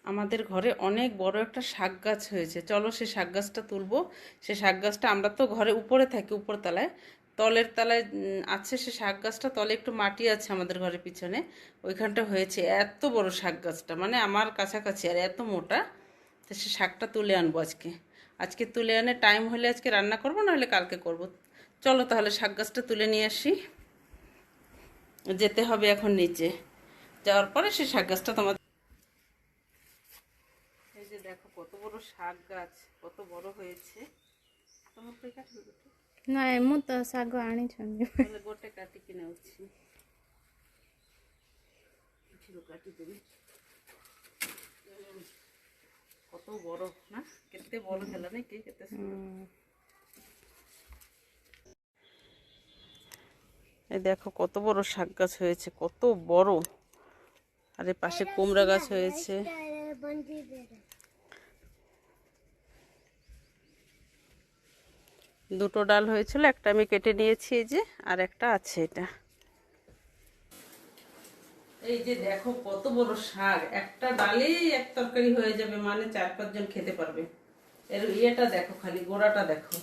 আমাদের ঘরে অনেক বড় একটা শাক গাছ হয়েছে, চলো সে শাক গাছটা তুলবো। সে শাক গাছটা, আমরা তো ঘরে উপরে থাকি, উপরতলায়, তলের তলায় আছে সে শাক গাছটা, তলে একটু মাটি আছে আমাদের ঘরের পিছনে, ওইখানটা হয়েছে এত বড় শাক গাছটা, মানে আমার কাছাকাছি, আর এত মোটা। তো সে শাকটা তুলে আনবো আজকে। আজকে তুলে আনে টাইম হলে আজকে রান্না করবো, নাহলে কালকে করব। চলো তাহলে শাক গাছটা তুলে নিয়ে আসি। যেতে হবে এখন নিচে, যাওয়ার পরে সে শাক গাছটা তোমার। এই যে দেখো কত বড় শাক গাছ, কত বড় হয়েছে। তোমার তো কাটবে গোটে? ନା ମୁଁ ତ ଶାଗ ଆଣିଛନ୍ତି। তাহলে গোটে কাটিকি নেଉଛି। কাটি দেবে। কত বড় না, কেতে বড় হেলা নাকি, কেতে সুন্দর। এই দেখো কত বড় শাক গাছ হয়েছে, কত বড়। আর এর পাশে কুমড়া গাছ হয়েছে। দুটো ডাল হয়েছিল, একটা আমি কেটে নিয়েছি, এই যে আর একটা আছে এটা। এই যে দেখো কত বড় শাক, একটা ডালেই এক তরকারি হয়ে যাবে, মানে 4-5 জন খেতে পারবে। এর ইয়েটা দেখো, খালি গোড়াটা দেখো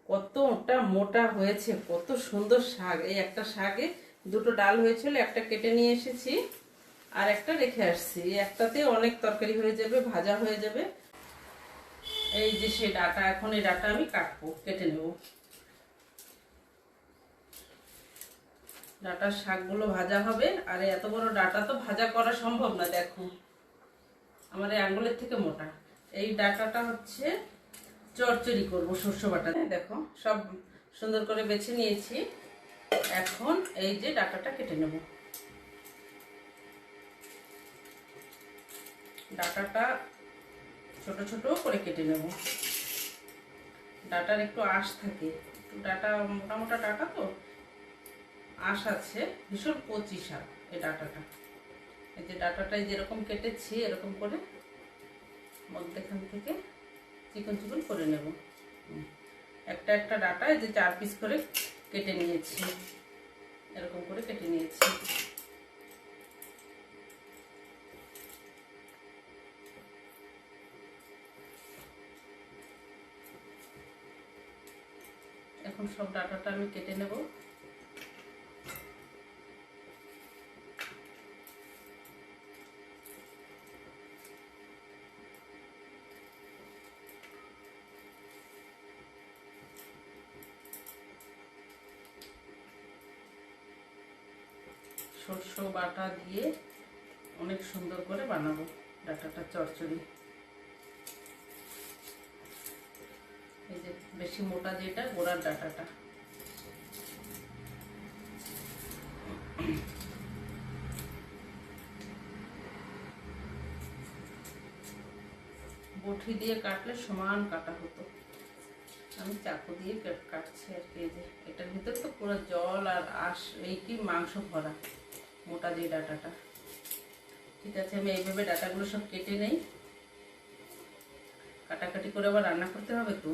কতটা মোটা হয়েছে, কত সুন্দর শাক। এই একটা শাকে দুটো ডাল হয়েছিল, একটা কেটে নিয়ে এসেছি আর একটা রেখে আসছি। এই একটাতে অনেক তরকারি হয়ে যাবে, ভাজা হয়ে যাবে। এই যে সেই ডাটা, এখন এই ডাটা আমি কাটবো, কেটে নেব। ডাটার শাকগুলো ভাজা হবে, আর এত বড় ডাটা তো ভাজা করা সম্ভব না। দেখো আমার এই আঙ্গুলের থেকে মোটা। এই ডাটাটা হচ্ছে চচ্চড়ি করব সর্ষ বাটা। দেখো সব সুন্দর করে বেছে নিয়েছি। এখন এই যে ডাটাটা কেটে নেব। ডাটাটা ছোট ছোট করে কেটে নেব। ডাটার একটু আঁশ থাকে, ডাটা মোটা মোটা ডাটা তো আঁশ আছে, ভীষণ কচি শাক এই ডাটাটা। এই যে ডাটাটা যেরকম কেটেছি, এরকম করে মধ্যখান থেকে চিকন চিকন করে নেব। একটা একটা ডাটা এই যে 4 পিস করে কেটে নিয়েছি, এরকম করে কেটে নিয়েছি। এখন সব ডাটাটা আমি কেটে নেব। সরষ বাটা দিয়ে অনেক সুন্দর করে বানাবো ডাটাটা চচ্চড়ি। এই যে বেশি মোটা যেটা, গোড়ার ডাটাটা। বটি দিয়ে কাটলে সমান কাটা হতো, আমি চাকু দিয়ে কাটছি আর কি। এই যে এটার ভিতর তো পুরো জল আর আঁশ, এই কি মাংস ভরা মোটা যে ডাটাটা। ঠিক আছে, আমি এইভাবে ডাটাগুলো সব কেটে নেই, কাটাকাটি করে আবার রান্না করতে হবে তো।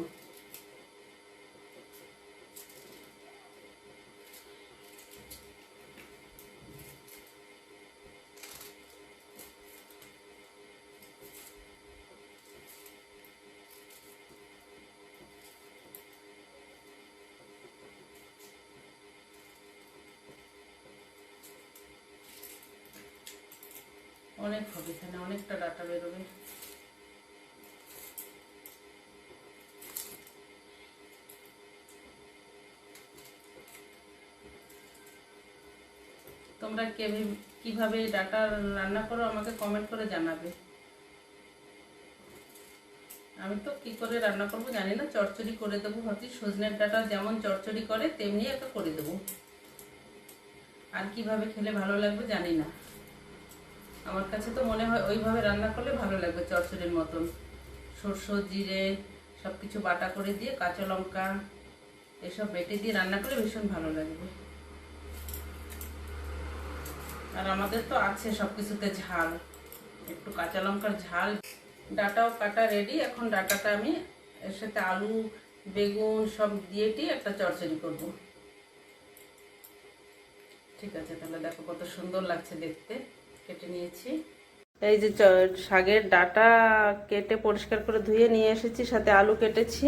অনেক হবে, এখানে অনেকটা ডাটা বেরোবে। তোমরা কিভাবে ডাটা রান্না করো আমাকে কমেন্ট করে জানাবে। আমি তো কি করে রান্না করবো জানি না, চচ্চড়ি করে দেবো ভাবছি। সজনের ডাটা যেমন চচ্চড়ি করে তেমনি একটা করে দেবো, আর কিভাবে খেলে ভালো লাগবে জানি না। আমার কাছে তো মনে হয় ওইভাবে রান্না করলে ভালো লাগবে, চচ্চড়ির মতন। সরষ জিরে সব কিছু বাটা করে দিয়ে, কাঁচা লঙ্কা এসব বেটে দিয়ে রান্না করলে ভীষণ ভালো লাগবে। আর আমাদের তো আছে সব কিছুতে ঝাল, একটু কাঁচা লঙ্কার ঝাল। ডাটাও কাটা রেডি, এখন ডাটাটা আমি এর সাথে আলু বেগুন সব দিয়েটি একটা চচ্চড়ি করব। ঠিক আছে, তাহলে দেখো কত সুন্দর লাগছে দেখতে। কেটে নিয়েছি। এই যে শাকের ডাটা কেটে পরিষ্কার করে ধুয়ে নিয়ে এসেছি, সাথে আলু কেটেছি,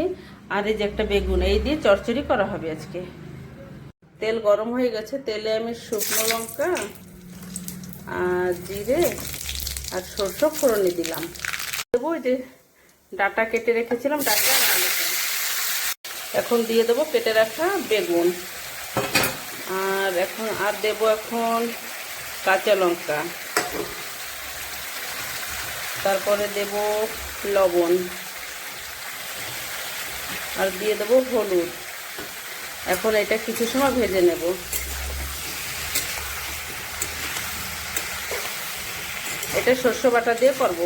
আর এই যে একটা বেগুন, এই দিয়ে চচ্চড়ি করা হবে আজকে। তেল গরম হয়ে গেছে, তেলে আমি শুকনো লঙ্কা আর জিরে আর সরষে ফোড়নে দিলাম। দেবো ওই যে ডাটা কেটে রেখেছিলাম, ডাটা আর আলুটা। এখন দিয়ে দেবো কেটে রাখা বেগুন, আর দেবো এখন কাঁচা লঙ্কা, তারপরে দেব লবণ, আর দিয়ে দেবো হলুদ। এখন এটা কিছু সময় ভেজে নেব। এটা সর্ষে বাটা দিয়ে করব।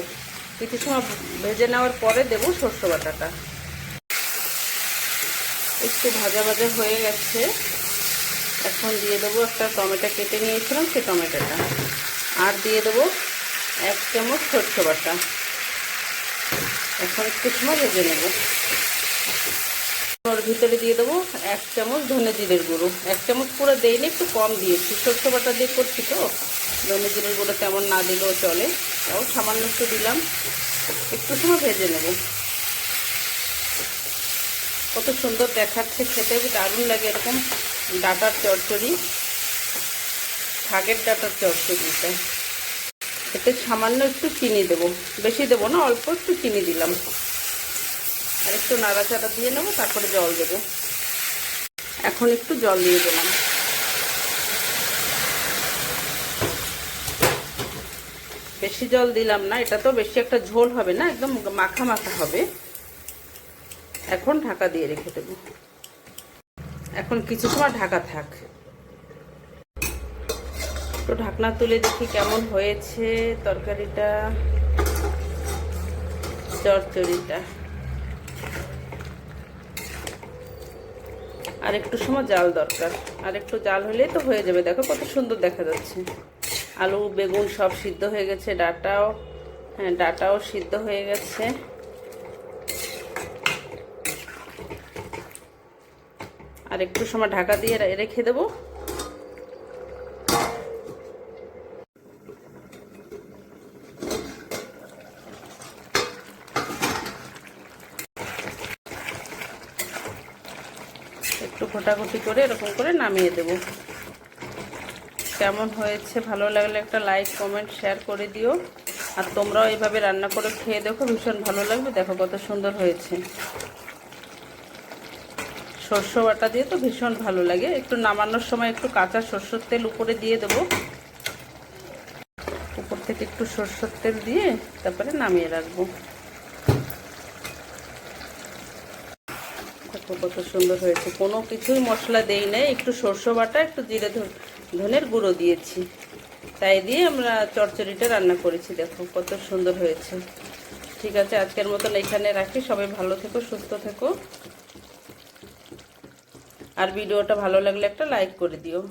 কিছু সময় ভেজে নেওয়ার পরে দেব সর্ষে বাটাটা। একটু ভাজা ভাজা হয়ে গেছে, এখন দিয়ে দেবো একটা টমেটো কেটে নিয়েছিলাম, সেই টমেটোটা, আর দিয়ে দেবো 1 চামচ সর্ষে বাটা। এখন একটু সময় ভেজে নেব। ওর ভিতরে দিয়ে দেবো 1 চামচ ধনে জিরের গুঁড়ো। 1 চামচ পুরো দেইনি, একটু কম দিয়েছি, সর্ষে বাটা দিয়ে করছি তো, ধনে জিরের গুঁড়ো তেমন না দিলেও চলে, তাও সামান্য একটু দিলাম। একটু সময় ভেজে নেব। কত সুন্দর দেখাচ্ছে, খেতে দারুণ লাগে এরকম ডাটার চচ্চড়ি, শাকের ডাটার চচ্চড়িটা। এতে সামান্য একটু চিনি দেবো, বেশি দেবো না, অল্প একটু চিনি দিলাম, আর একটু নাড়াচাড়া দিয়ে নেবো, তারপরে জল দেবো। এখন একটু জল দিয়ে দিলাম। বেশি জল দিলাম না, এটা তো বেশি একটা ঝোল হবে না, একদম মাখা মাখা হবে। এখন ঢাকা দিয়ে রেখে দেবো। এখন কিছু সময় ঢাকা থাক। একটু ঢাকনা তুলে দেখি কেমন হয়েছে তরকারিটা, চচ্চড়িটা। আর একটু সময় জাল দরকার, আর একটু জাল হলেই তো হয়ে যাবে। দেখো কত সুন্দর দেখা যাচ্ছে, আলু বেগুন সব সিদ্ধ হয়ে গেছে, ডাটাও সিদ্ধ হয়ে গেছে। আর একটু সময় ঢাকা দিয়ে রেখে দেবো। একটু ঘোটাঘুটি করে এরকম করে নামিয়ে দেব। কেমন হয়েছে ভালো লাগলে একটা লাইক কমেন্ট শেয়ার করে দিও, আর তোমরাও এইভাবে রান্না করে খেয়ে দেখো, ভীষণ ভালো লাগবে। দেখো কত সুন্দর হয়েছে, সর্ষে বাটা দিয়ে তো ভীষণ ভালো লাগে। একটু নামানোর সময় একটু কাঁচা সর্ষের তেল উপরে দিয়ে দেবো, উপর থেকে একটু সর্ষের তেল দিয়ে তারপরে নামিয়ে রাখবো। দেখো কত সুন্দর হয়েছে, কোনো কিছুই মশলা দেই নাই, একটু সর্ষে বাটা একটু জিরে ধনের গুঁড়ো দিয়েছি, তাই দিয়ে আমরা চচ্চড়িটা রান্না করেছি। দেখো কত সুন্দর হয়েছে। ঠিক আছে, আজকের মতন এখানে রাখি। সবাই ভালো থেকো, সুস্থ থেকো, আর ভিডিওটা ভালো লাগলে একটা লাইক করে দিও।